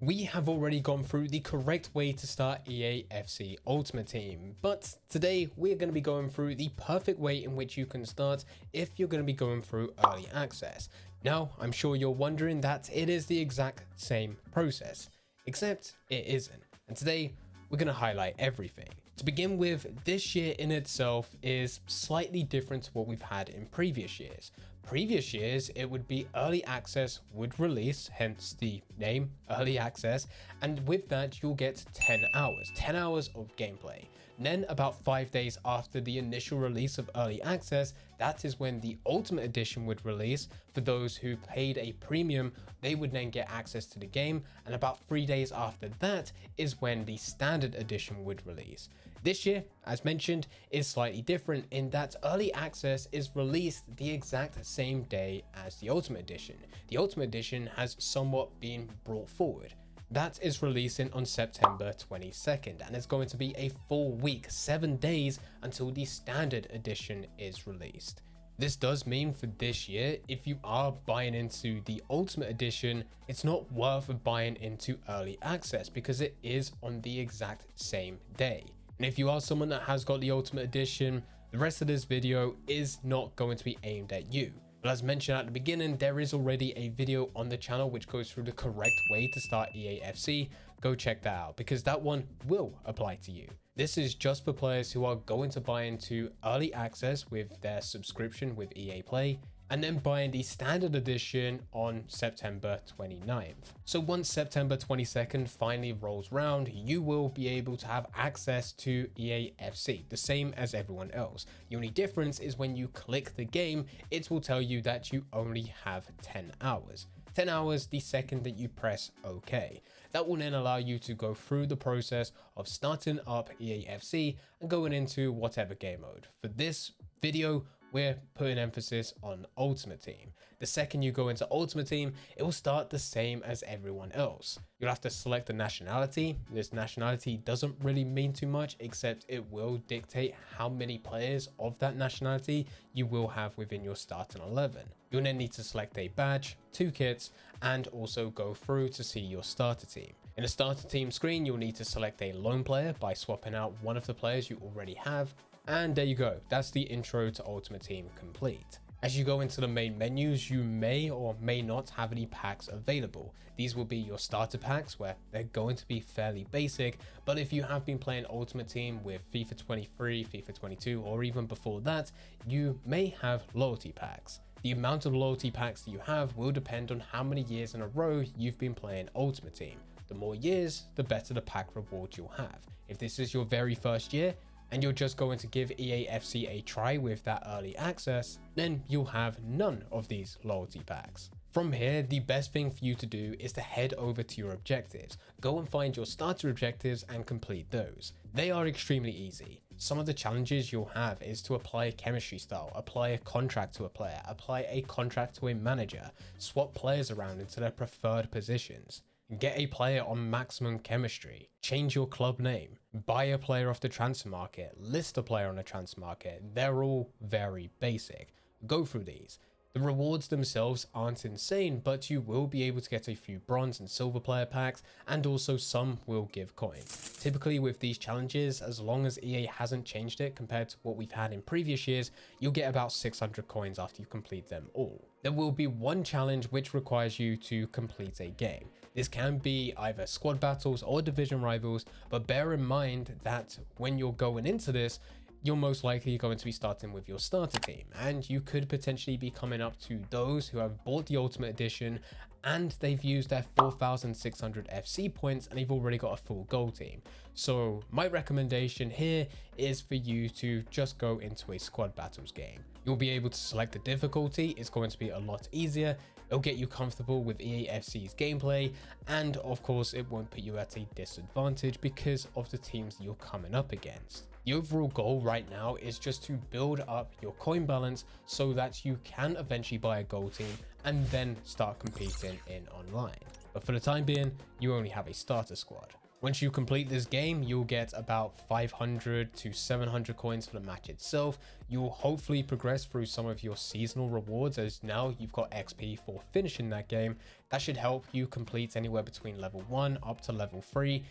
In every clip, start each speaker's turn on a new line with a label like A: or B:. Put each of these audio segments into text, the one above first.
A: We have already gone through the correct way to start EAFC Ultimate Team, but today we're going to be going through the perfect way in which you can start if you're going to be going through early access. Now, I'm sure you're wondering that it is the exact same process, except it isn't. And today we're going to highlight everything. To begin with, this year in itself is slightly different to what we've had in previous years. Previous years, it would be early access would release, hence the name early access, and with that you'll get 10 hours of gameplay. And then about 5 days after the initial release of early access, that is when the Ultimate Edition would release. For those who paid a premium, they would then get access to the game, and about 3 days after that is when the Standard Edition would release. This year, as mentioned, is slightly different in that early access is released the exact same day as the Ultimate Edition. The Ultimate Edition has somewhat been brought forward. That is releasing on September 22nd, and it's going to be a full week, 7 days until the Standard Edition is released. This does mean for this year, if you are buying into the Ultimate Edition, it's not worth buying into early access because it is on the exact same day. And if you are someone that has got the Ultimate Edition, the rest of this video is not going to be aimed at you. But as mentioned at the beginning, there is already a video on the channel which goes through the correct way to start EAFC. Go check that out because that one will apply to you. This is just for players who are going to buy into early access with their subscription with EA Play, and then buying the Standard Edition on September 29th. So once September 22nd finally rolls round, you will be able to have access to EAFC, the same as everyone else. The only difference is when you click the game, it will tell you that you only have 10 hours. 10 hours the second that you press OK. That will then allow you to go through the process of starting up EAFC and going into whatever game mode. For this video, we're putting emphasis on Ultimate Team. The second you go into Ultimate Team, it will start the same as everyone else. You'll have to select the nationality. This nationality doesn't really mean too much, except it will dictate how many players of that nationality you will have within your starting 11. You'll then need to select a badge, 2 kits, and also go through to see your starter team. In the starter team screen, you'll need to select a lone player by swapping out one of the players you already have. And there you go, that's the intro to Ultimate Team complete. As you go into the main menus, you may or may not have any packs available. These will be your starter packs where they're going to be fairly basic, but if you have been playing Ultimate Team with FIFA 23, FIFA 22, or even before that, you may have loyalty packs. The amount of loyalty packs that you have will depend on how many years in a row you've been playing Ultimate Team. The more years, the better the pack reward you'll have. If this is your very first year, and you're just going to give EAFC a try with that early access, then you'll have none of these loyalty packs. From here, the best thing for you to do is to head over to your objectives. Go and find your starter objectives and complete those. They are extremely easy. Some of the challenges you'll have is to apply a chemistry style, apply a contract to a player, apply a contract to a manager, swap players around into their preferred positions, get a player on maximum chemistry, change your club name, buy a player off the transfer market, list a player on the transfer market. They're all very basic. Go through these. The rewards themselves aren't insane, but you will be able to get a few bronze and silver player packs, and also some will give coins. Typically with these challenges, as long as EA hasn't changed it compared to what we've had in previous years, you'll get about 600 coins after you complete them all. There will be one challenge which requires you to complete a game. This can be either squad battles or division rivals, but bear in mind that when you're going into this, you're most likely going to be starting with your starter team, and you could potentially be coming up to those who have bought the Ultimate Edition and they've used their 4,600 FC points and they've already got a full goal team. So my recommendation here is for you to just go into a squad battles game. You'll be able to select the difficulty. It's going to be a lot easier. It'll get you comfortable with EAFC's gameplay, and of course it won't put you at a disadvantage because of the teams that you're coming up against. The overall goal right now is just to build up your coin balance so that you can eventually buy a gold team and then start competing in online. But for the time being, you only have a starter squad. Once you complete this game, you'll get about 500 to 700 coins for the match itself. You'll hopefully progress through some of your seasonal rewards, as now you've got XP for finishing that game. That should help you complete anywhere between level 1 up to level 3.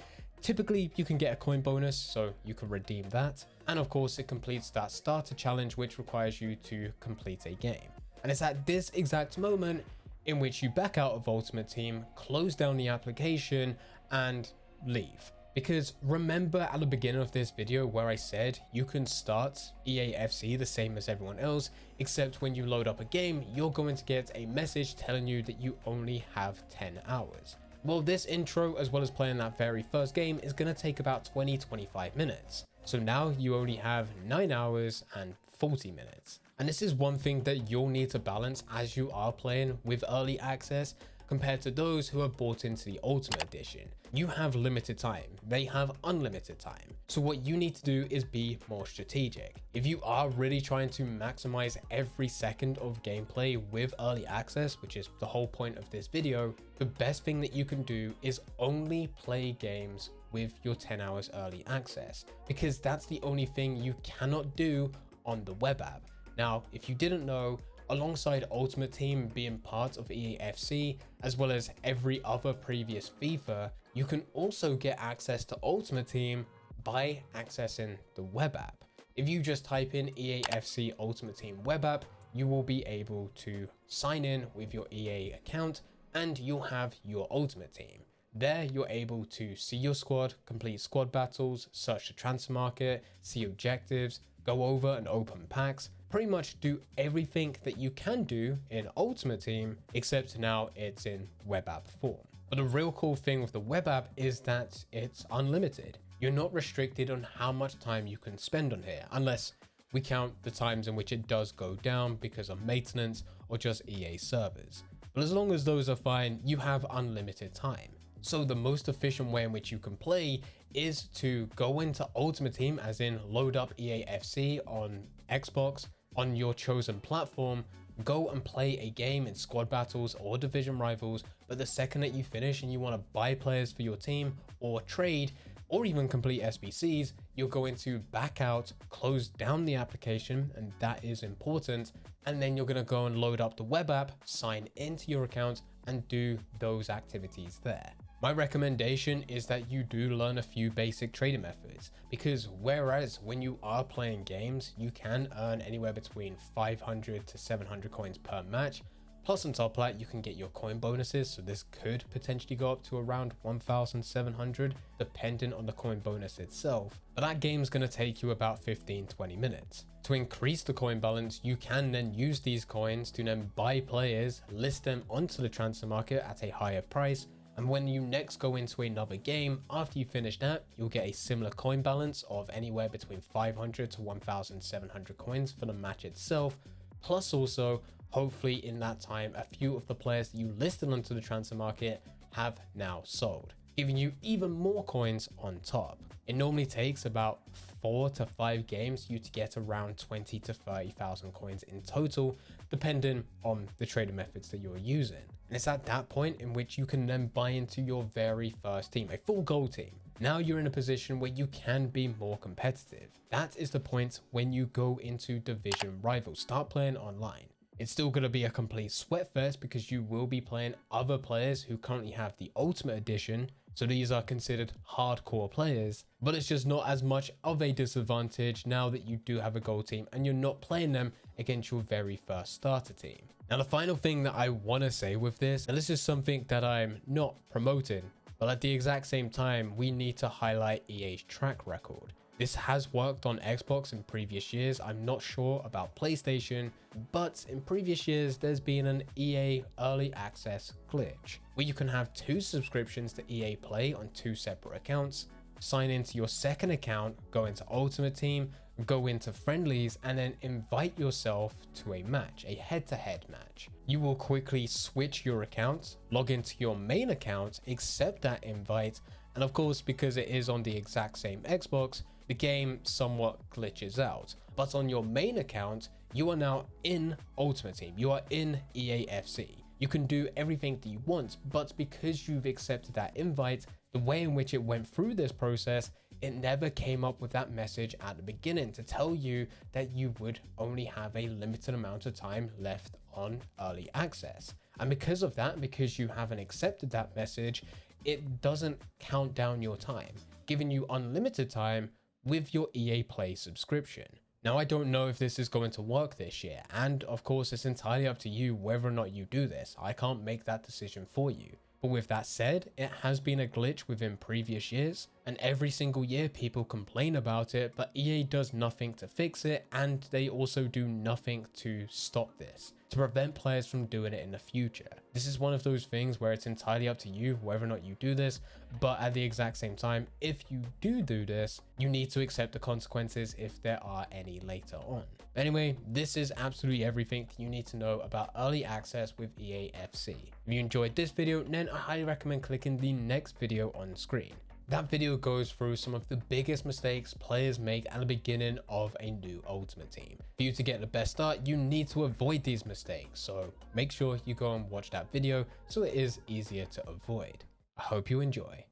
A: Typically, you can get a coin bonus, so you can redeem that. And of course, it completes that starter challenge, which requires you to complete a game. And it's at this exact moment in which you back out of Ultimate Team, close down the application, and leave. Because remember at the beginning of this video where I said you can start EAFC the same as everyone else, except when you load up a game, you're going to get a message telling you that you only have 10 hours. Well, this intro, as well as playing that very first game, is going to take about 20-25 minutes. So now you only have 9 hours and 40 minutes. And this is one thing that you'll need to balance as you are playing with early access compared to those who have bought into the Ultimate Edition. You have limited time, they have unlimited time. So what you need to do is be more strategic. If you are really trying to maximize every second of gameplay with early access, which is the whole point of this video, the best thing that you can do is only play games with your 10 hours early access, because that's the only thing you cannot do on the web app. Now, if you didn't know, alongside Ultimate Team being part of EAFC, as well as every other previous FIFA, you can also get access to Ultimate Team by accessing the web app. If you just type in EAFC Ultimate Team web app, you will be able to sign in with your EA account and you'll have your Ultimate Team. There you're able to see your squad, complete squad battles, search the transfer market, see objectives, go over and open packs, pretty much do everything that you can do in Ultimate Team, except now it's in web app form. But the real cool thing with the web app is that it's unlimited. You're not restricted on how much time you can spend on here, unless we count the times in which it does go down because of maintenance or just EA servers. But as long as those are fine, you have unlimited time. So the most efficient way in which you can play is to go into Ultimate Team, as in load up EAFC on Xbox, on your chosen platform, go and play a game in squad battles or division rivals. But the second that you finish and you want to buy players for your team or trade or even complete SBCs, you're going to back out, close down the application, and that is important. And then you're going to go and load up the web app, sign into your account, and do those activities there. My recommendation is that you do learn a few basic trading methods, because whereas when you are playing games, you can earn anywhere between 500 to 700 coins per match. Plus on top of that, you can get your coin bonuses. So this could potentially go up to around 1,700, depending on the coin bonus itself. But that game's going to take you about 15-20 minutes. To increase the coin balance, you can then use these coins to then buy players, list them onto the transfer market at a higher price. And when you next go into another game, after you finish that, you'll get a similar coin balance of anywhere between 500 to 1,700 coins for the match itself. Plus also, hopefully in that time, a few of the players that you listed onto the transfer market have now sold, giving you even more coins on top. It normally takes about 4 to 5 games for you to get around 20 to 30,000 coins in total, depending on the trading methods that you're using. And it's at that point in which you can then buy into your very first team, a full gold team. Now you're in a position where you can be more competitive. That is the point when you go into division rivals, start playing online. It's still going to be a complete sweat fest because you will be playing other players who currently have the Ultimate Edition. So these are considered hardcore players, but it's just not as much of a disadvantage now that you do have a gold team and you're not playing them against your very first starter team. Now, the final thing that I want to say with this, and this is something that I'm not promoting, but at the exact same time, we need to highlight EA's track record. This has worked on Xbox in previous years. I'm not sure about PlayStation, but in previous years, there's been an EA early access glitch where you can have 2 subscriptions to EA Play on 2 separate accounts, sign into your second account, go into Ultimate Team, go into friendlies, and then invite yourself to a match, a head-to-head match. You will quickly switch your account, log into your main account, accept that invite, and of course, because it is on the exact same Xbox, the game somewhat glitches out. But on your main account, you are now in Ultimate Team, you are in EAFC. You can do everything that you want, but because you've accepted that invite, the way in which it went through this process, it never came up with that message at the beginning to tell you that you would only have a limited amount of time left on early access. And because of that, because you haven't accepted that message, it doesn't count down your time, giving you unlimited time with your EA Play subscription. Now, I don't know if this is going to work this year, and of course it's entirely up to you whether or not you do this. I can't make that decision for you. But with that said, it has been a glitch within previous years, and every single year people complain about it, but EA does nothing to fix it, and they also do nothing to stop this, to prevent players from doing it in the future. This is one of those things where it's entirely up to you whether or not you do this, but at the exact same time, if you do this, you need to accept the consequences if there are any later on. Anyway, this is absolutely everything you need to know about early access with EAFC. If you enjoyed this video, then I highly recommend clicking the next video on screen. That video goes through some of the biggest mistakes players make at the beginning of a new Ultimate Team. For you to get the best start, you need to avoid these mistakes, so make sure you go and watch that video so it is easier to avoid. I hope you enjoy.